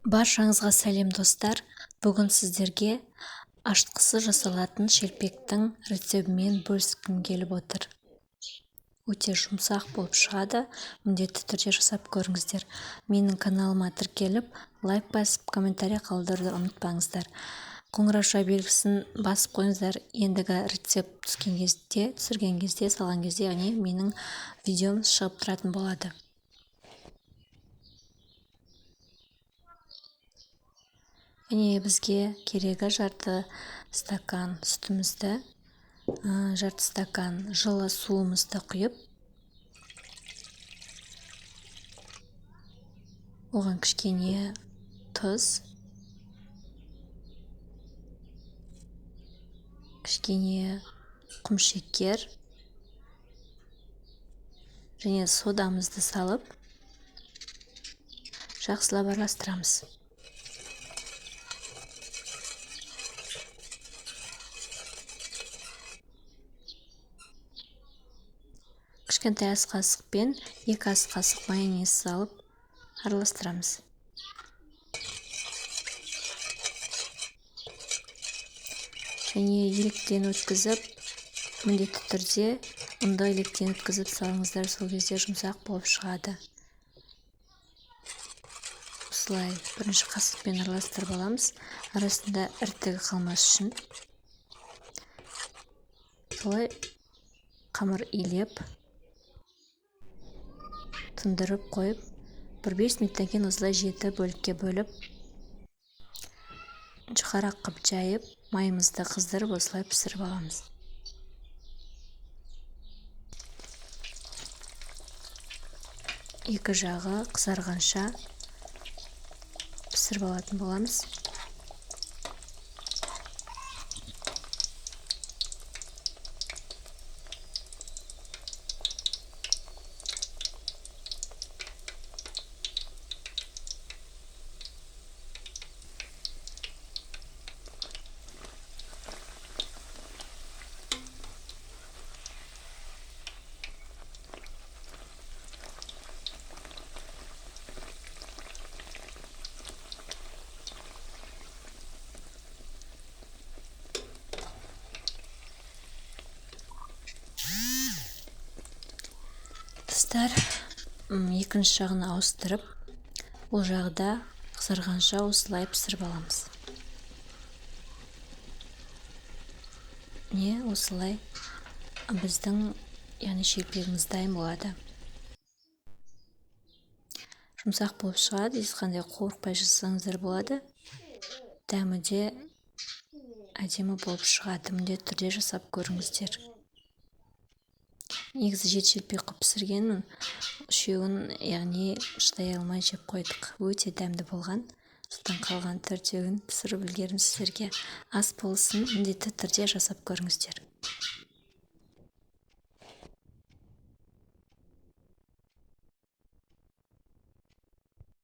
Баршаңызға сәлем достар. Бүгін сіздерге ашытқысы жасалатын шелпектің рецебімен бөліскім келіп отыр. Өте жұмсақ болып шығады. Міндетті түрде жасап көріңіздер. Менің каналыма тіркеліп, лайк басып, комментарий қалдыруды ұмытпаңыздар. Қоңырауша белгісін басып қойыңыздар. Ендігі рецепт түсірген кезде, салған кезде, менің видеом шығып тұратын болады. Бізге керегі жарты стакан сүтімізді, жарты стакан жылы суымызды құйып, оған кішкене тұз, кішкене құмшекер және содамызды салып, жақсылап араластырамыз. Кішкентай ас қасықпен 2 ас қасық майонез салып араластырамыз. Және електен өткізіп, міндетті түрде ұнды електен өткізіп салыңыздар, сол кезде жұмсақ болып шығады. Осылай бірінші қасықпен араластырып аламыз, арасында ірітігі қалмас үшін. Солай қамыр илеп, тындырып қойып, 1-5 минуттан кейін осылай 7 бөлікке бөліп, жұқарақ қып жайып, майымызды қыздырып, осылай пісіріп аламыз. Екі жағы қызарғанша пісіріп алатын боламыз. Достар, екінші жағын ауыстырып, ол жағда қызарғанша осылай пісіріп аламыз. Осылай біздің шелпегіміз дайын болады. Жұмсақ болып шығады, ешқандай қорықпай жасаңыздар болады. Дәмі де әдемі болып шығады. Міндетті түрде жасап көріңіздер. Негізі 7 шелпек қып пісіргенмін. Үшеуін шыдай алмай жеп қойдық. Өте дәмді болған. Содан қалған 4-еуін пісіріп үлгердім сіздерге. Ас болсын, міндетті түрде жасап көріңіздер.